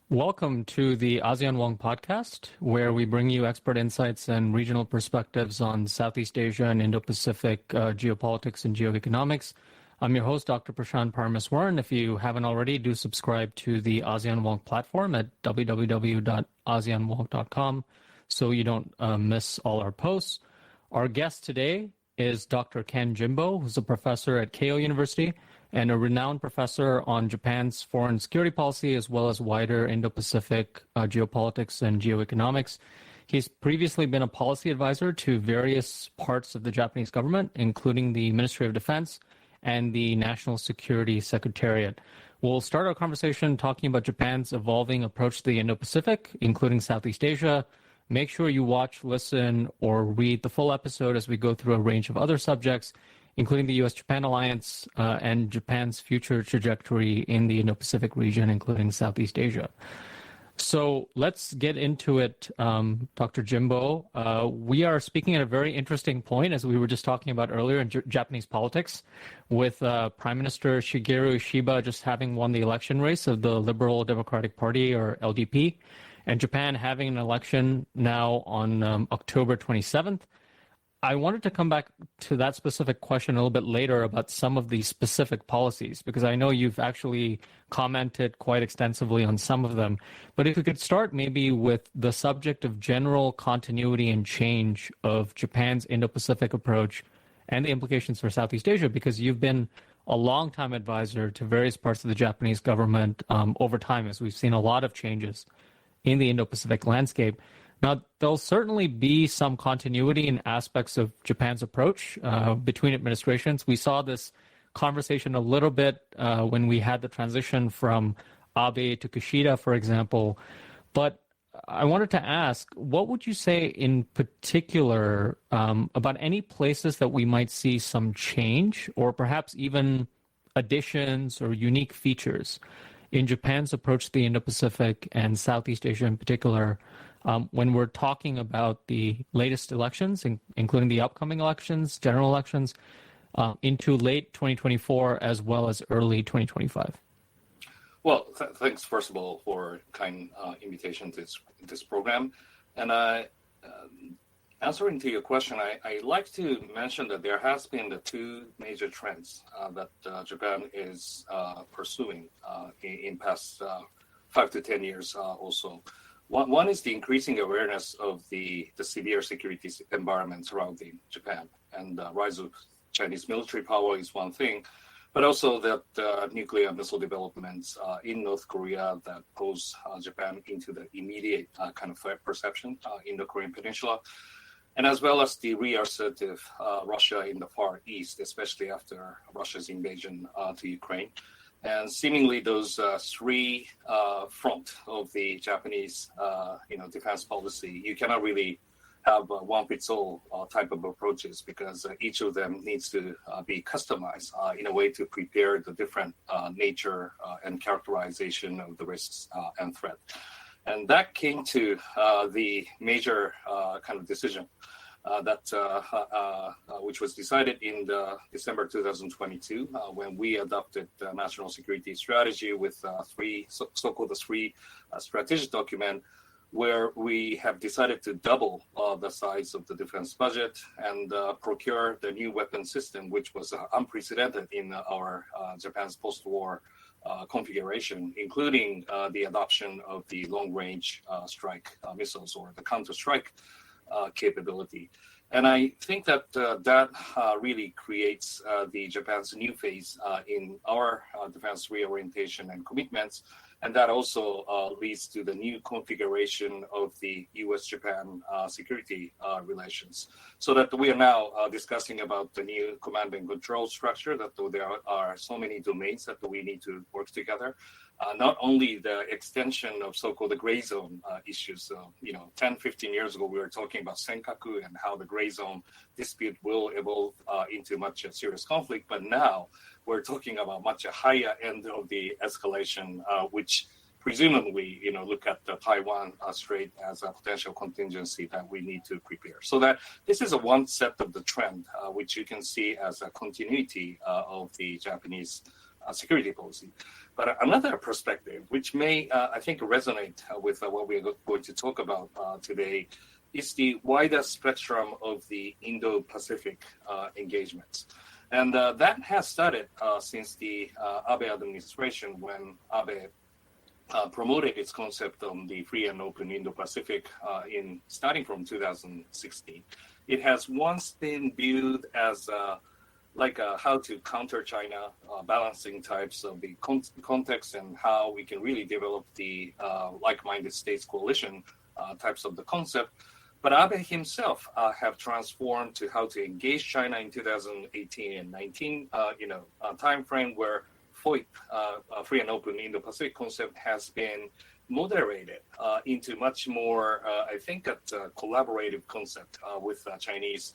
Welcome to the ASEAN Wonk podcast, where we bring you expert insights and regional perspectives on Southeast Asia and Indo-Pacific geopolitics and geoeconomics. I'm your host, Dr. Prashant Paramaswaran. If you haven't already, do subscribe to the ASEAN Wonk platform at www.aseanwonk.com so you don't miss all our posts. Our guest today is Dr. Ken Jimbo, who's a professor at Keio University and a renowned professor on Japan's foreign security policy, as well as wider Indo-Pacific geopolitics and geoeconomics. He's previously been a policy advisor to various parts of the Japanese government, including the Ministry of Defense and the National Security Secretariat. We'll start our conversation talking about Japan's evolving approach to the Indo-Pacific, including Southeast Asia. Make sure you watch, listen, or read the full episode as we go through a range of other subjects, including the U.S.-Japan alliance and Japan's future trajectory in the Indo-Pacific region, including Southeast Asia. So let's get into it, Dr. Jimbo. We are speaking at a very interesting point, as we were just talking about earlier, in Japanese politics, with Prime Minister Shigeru Ishiba just having won the election race of the Liberal Democratic Party, or LDP, and Japan having an election now on October 27th. I wanted to come back to that specific question a little bit later about some of the specific policies, because I know you've actually commented quite extensively on some of them. But if we could start maybe with the subject of general continuity and change of Japan's Indo-Pacific approach and the implications for Southeast Asia, because you've been a longtime advisor to various parts of the Japanese government over time, as we've seen a lot of changes in the Indo-Pacific landscape. Now, there'll certainly be some continuity in aspects of Japan's approach between administrations. We saw this conversation a little bit when we had the transition from Abe to Kishida, for example. But I wanted to ask, what would you say in particular about any places that we might see some change, or perhaps even additions or unique features in Japan's approach to the Indo-Pacific and Southeast Asia in particular, when we're talking about the latest elections, including the upcoming elections, general elections, into late 2024 as well as early 2025? Well, thanks, first of all, for kind invitation to this program. And answering to your question, I like to mention that there has been the two major trends that Japan is pursuing in past 5 to 10 years also. One is the increasing awareness of the severe security environment surrounding Japan, and the rise of Chinese military power is one thing, but also that nuclear missile developments in North Korea that pose Japan into the immediate kind of threat perception in the Korean Peninsula, and as well as the reassertive Russia in the Far East, especially after Russia's invasion to Ukraine. And seemingly those three front of the Japanese, defense policy, you cannot really have one-fits-all type of approaches, because each of them needs to be customized in a way to prepare the different nature and characterization of the risks and threat. And that came to the major kind of decision which was decided in December 2022 when we adopted the National Security Strategy with so-called the three strategic document, where we have decided to double the size of the defense budget and procure the new weapon system, which was unprecedented in our Japan's post-war configuration, including the adoption of the long-range strike missiles, or the counter-strike capability. And I think that that really creates the Japan's new phase in our defense reorientation and commitments, and that also leads to the new configuration of the U.S.-Japan security relations. So that we are now discussing about the new command and control structure, that there are so many domains that we need to work together. Not only the extension of so-called the gray zone issues. 10, 15 years ago, we were talking about senkaku and how the gray zone dispute will evolve into much serious conflict. But now we're talking about much higher end of the escalation, which presumably, look at the Taiwan Strait as a potential contingency that we need to prepare. So that this is one set of the trend, which you can see as a continuity of the Japanese security policy. But another perspective, which may, I think, resonate with what we're going to talk about today, is the wider spectrum of the Indo-Pacific engagements. And that has started since the Abe administration, when Abe promoted its concept on the free and open Indo-Pacific starting from 2016. It has once been viewed as how to counter China, balancing types of the context and how we can really develop the like-minded states coalition types of the concept. But Abe himself have transformed to how to engage China in 2018 and 19, time frame where FOIP, free and open Indo-Pacific concept, has been moderated into much more, I think, a collaborative concept with Chinese,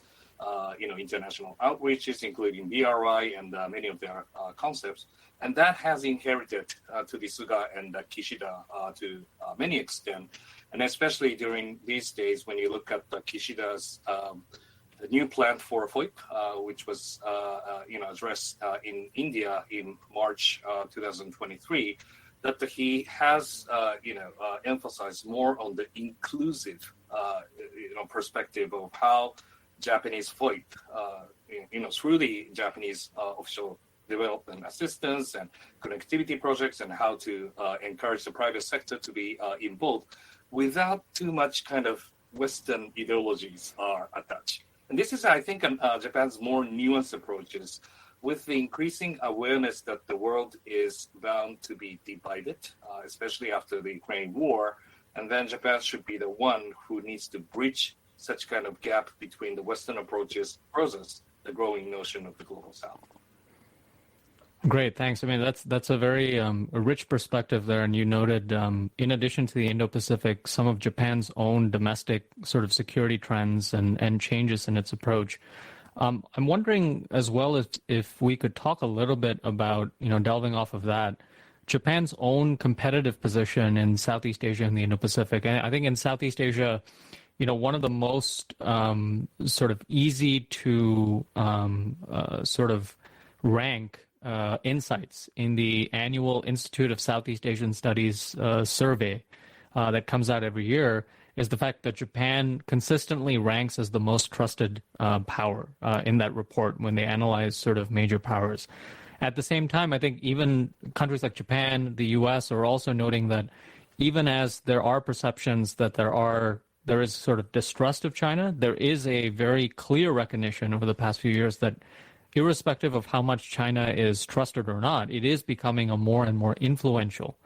international outreaches, including BRI and many of their concepts. And that has inherited to the Suga and Kishida to many extent. And especially during these days, when you look at Kishida's the new plan for FOIP, which was addressed in India in March 2023, that he has emphasized more on the inclusive perspective of how Japanese FOIP, through the Japanese official development assistance and connectivity projects, and how to encourage the private sector to be involved without too much kind of Western ideologies are attached. And this is, I think, Japan's more nuanced approaches, with the increasing awareness that the world is bound to be divided, especially after the Ukraine war. And then Japan should be the one who needs to bridge such kind of gap between the Western approaches versus the growing notion of the global South. Great, thanks. I mean, that's a very rich perspective there. And you noted, in addition to the Indo-Pacific, some of Japan's own domestic sort of security trends and changes in its approach. I'm wondering as well if we could talk a little bit about, delving off of that, Japan's own competitive position in Southeast Asia and the Indo-Pacific. And I think in Southeast Asia, one of the most sort of easy to sort of rank insights in the annual Institute of Southeast Asian Studies survey that comes out every year is the fact that Japan consistently ranks as the most trusted power in that report when they analyze sort of major powers. At the same time, I think even countries like Japan, the US are also noting that even as there are perceptions that there is sort of distrust of China, there is a very clear recognition over the past few years that irrespective of how much China is trusted or not, it is becoming a more and more influential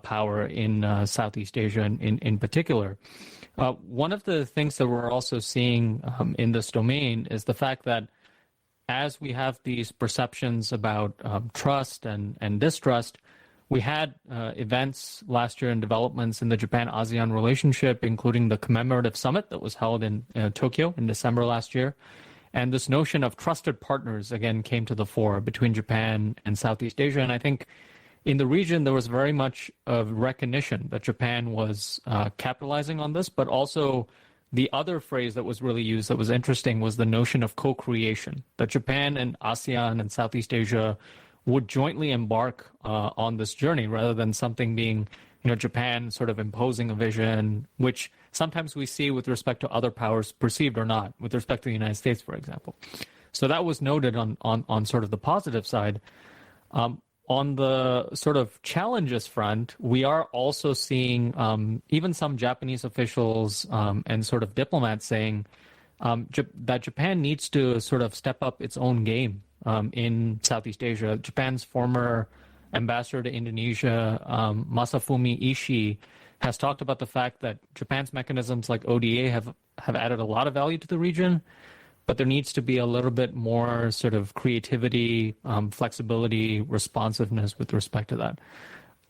power in Southeast Asia in particular. One of the things that we're also seeing in this domain is the fact that as we have these perceptions about trust and distrust, we had events last year and developments in the Japan-ASEAN relationship, including the commemorative summit that was held in Tokyo in December last year. And this notion of trusted partners, again, came to the fore between Japan and Southeast Asia. And I think in the region, there was very much of recognition that Japan was capitalizing on this, but also the other phrase that was really used that was interesting was the notion of co-creation, that Japan and ASEAN and Southeast Asia would jointly embark on this journey rather than something being, Japan sort of imposing a vision, which sometimes we see with respect to other powers, perceived or not, with respect to the United States, for example. So that was noted on sort of the positive side. On the sort of challenges front, we are also seeing even some Japanese officials and sort of diplomats saying that Japan needs to sort of step up its own game in Southeast Asia. Japan's former ambassador to Indonesia, Masafumi Ishii, has talked about the fact that Japan's mechanisms like ODA have added a lot of value to the region, but there needs to be a little bit more sort of creativity, flexibility, responsiveness with respect to that.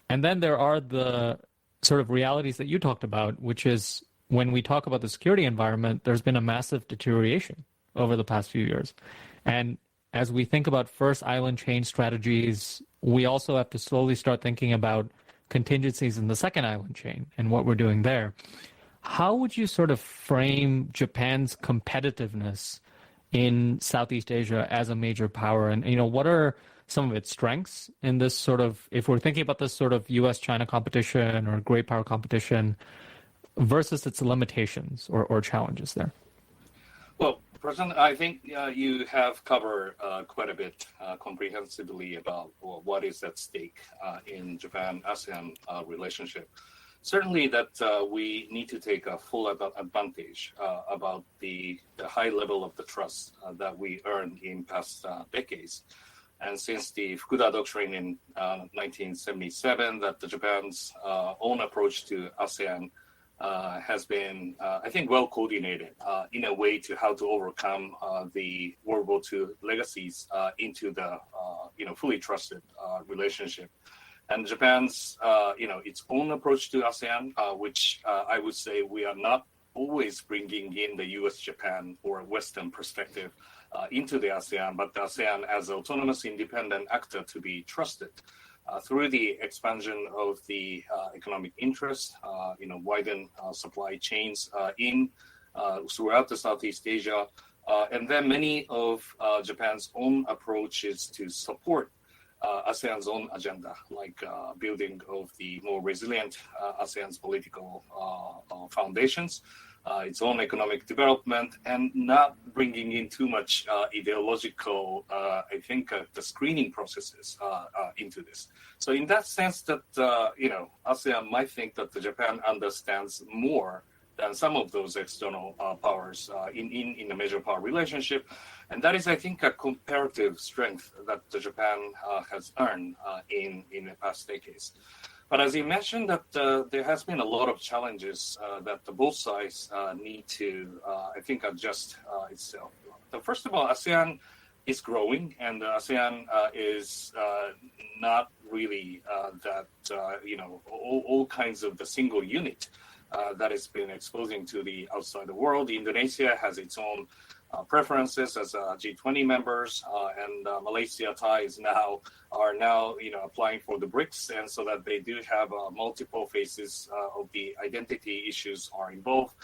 And then there are the sort of realities that you talked about, which is when we talk about the security environment, there's been a massive deterioration over the past few years. And as we think about first island chain strategies, we also have to slowly start thinking about contingencies in the second island chain and what we're doing there. How would you sort of frame Japan's competitiveness in Southeast Asia as a major power? And, what are some of its strengths in this sort of, if we're thinking about this sort of U.S.-China competition or great power competition versus its limitations or challenges there? Well, President, I think you have covered quite a bit comprehensively about what is at stake in Japan-ASEAN relationship. Certainly that we need to take a full advantage about the high level of the trust that we earned in past decades. And since the Fukuda Doctrine in 1977, that Japan's own approach to ASEAN has been, I think, well coordinated in a way to how to overcome the World War II legacies into the fully trusted relationship. And Japan's its own approach to ASEAN, which I would say we are not always bringing in the U.S.-Japan or Western perspective into the ASEAN, but the ASEAN as an autonomous independent actor to be trusted. Through the expansion of the economic interest, widen supply chains throughout the Southeast Asia, and then many of Japan's own approaches to support ASEAN's own agenda, like building of the more resilient ASEAN's political foundations, its own economic development, and not bringing in too much ideological, the screening processes into this. So in that sense that, ASEAN might think that Japan understands more than some of those external powers in the major power relationship. And that is, I think, a comparative strength that Japan has earned in the past decades. But as you mentioned, that there has been a lot of challenges that both sides need to, adjust itself. First of all, ASEAN is growing, and ASEAN is not really all kinds of the single unit that has been exposing to the outside the world. Indonesia has its own preferences as G20 members, and Malaysia, Thai are now applying for the BRICS, and so that they do have multiple phases of the identity issues are involved.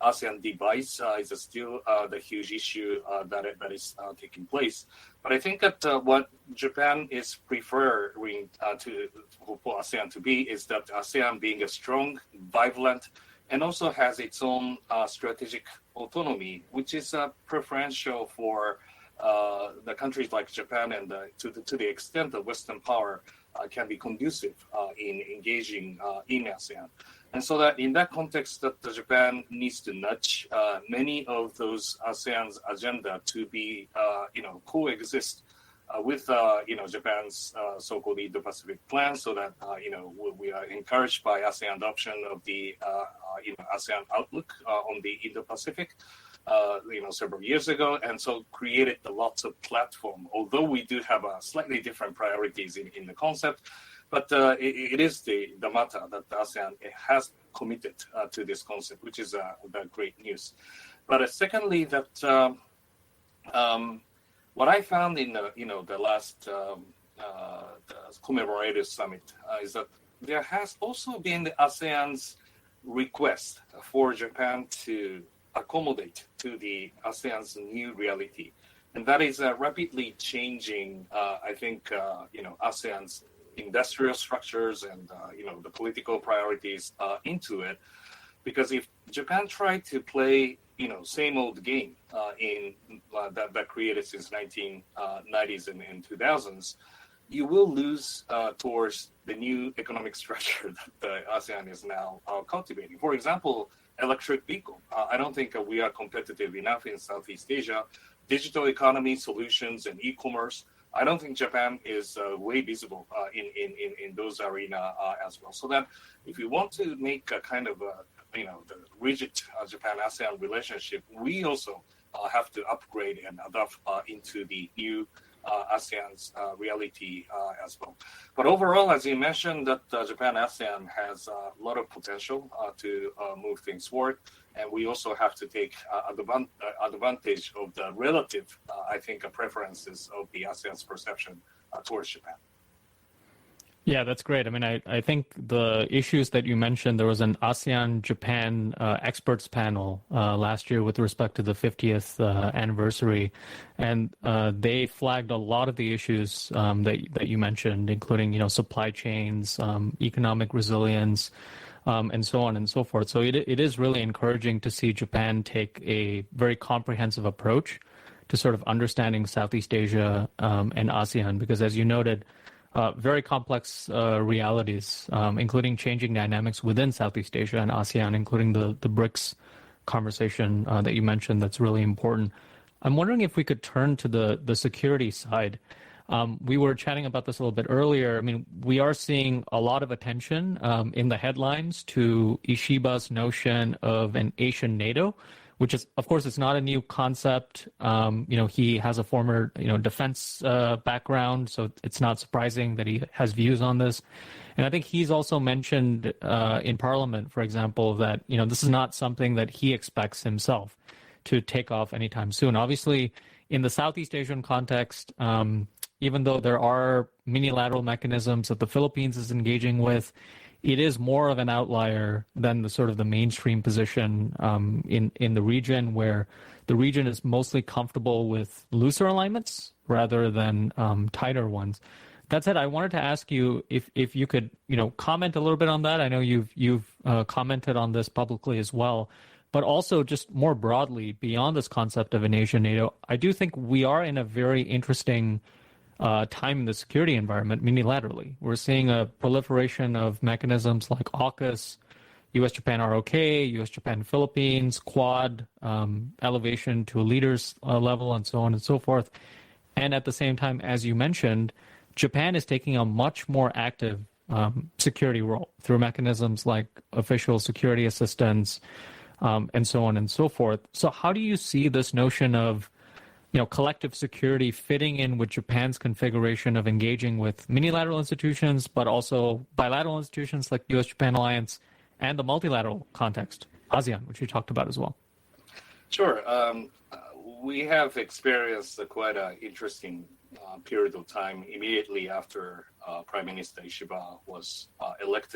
ASEAN device is still the huge issue that is taking place. But I think that what Japan is preferring for ASEAN to be is that ASEAN being a strong, vibrant, and also has its own strategic autonomy, which is preferential for the countries like Japan, and to the extent that Western power can be conducive in engaging in ASEAN. And so that in that context, that Japan needs to nudge many of those ASEAN's agenda to be, coexist with, Japan's so-called Indo-Pacific plan, so that, we are encouraged by ASEAN adoption of the, ASEAN outlook on the Indo-Pacific, several years ago, and so created lots of platform. Although we do have slightly different priorities in the concept, but it is the matter that ASEAN has committed to this concept, which is the great news. But secondly, that what I found in the last the commemorative summit is that there has also been the ASEAN's request for Japan to accommodate to the ASEAN's new reality, and that is rapidly changing. ASEAN's industrial structures and the political priorities into it, because if Japan tried to play same old game in that created since 1990s and 2000s, you will lose towards the new economic structure that the ASEAN is now cultivating. For example, electric vehicle. I don't think we are competitive enough in Southeast Asia. Digital economy solutions and e-commerce. I don't think Japan is way visible in those arenas as well. So that if you want to make a kind of the rigid Japan-ASEAN relationship, we also have to upgrade and adapt into the new ASEAN's reality as well. But overall, as you mentioned, that Japan-ASEAN has a lot of potential to move things forward. And we also have to take advantage of the relative, preferences of the ASEAN's perception towards Japan. Yeah, that's great. I mean, I think the issues that you mentioned, there was an ASEAN Japan experts panel last year with respect to the 50th anniversary, and they flagged a lot of the issues that you mentioned, including, supply chains, economic resilience, and so on and so forth. So it is really encouraging to see Japan take a very comprehensive approach to sort of understanding Southeast Asia and ASEAN, because as you noted, very complex realities, including changing dynamics within Southeast Asia and ASEAN, including the BRICS conversation that you mentioned that's really important. I'm wondering if we could turn to the security side. We were chatting about this a little bit earlier. I mean, we are seeing a lot of attention in the headlines to Ishiba's notion of an Asian NATO, which is, of course, it's not a new concept. He has a former, defense background, so it's not surprising that he has views on this. And I think he's also mentioned in Parliament, for example, that, this is not something that he expects himself to take off anytime soon. Obviously, in the Southeast Asian context, even though there are unilateral mechanisms that the Philippines is engaging with, it is more of an outlier than the sort of the mainstream position in the region, where the region is mostly comfortable with looser alignments rather than tighter ones. That said, I wanted to ask you if you could comment a little bit on that. I know you've commented on this publicly as well, but also just more broadly beyond this concept of an Asian NATO, I do think we are in a very interesting time in the security environment unilaterally. We're seeing a proliferation of mechanisms like AUKUS, U.S.-Japan ROK, U.S.-Japan-Philippines, Quad, elevation to a leaders level, and so on and so forth. And at the same time, as you mentioned, Japan is taking a much more active security role through mechanisms like official security assistance, and so on and so forth. So how do you see this notion of collective security fitting in with Japan's configuration of engaging with unilateral institutions, but also bilateral institutions like the U.S.-Japan alliance and the multilateral context, ASEAN, which you talked about as well? Sure. We have experienced quite an interesting period of time immediately after Prime Minister Ishiba was elected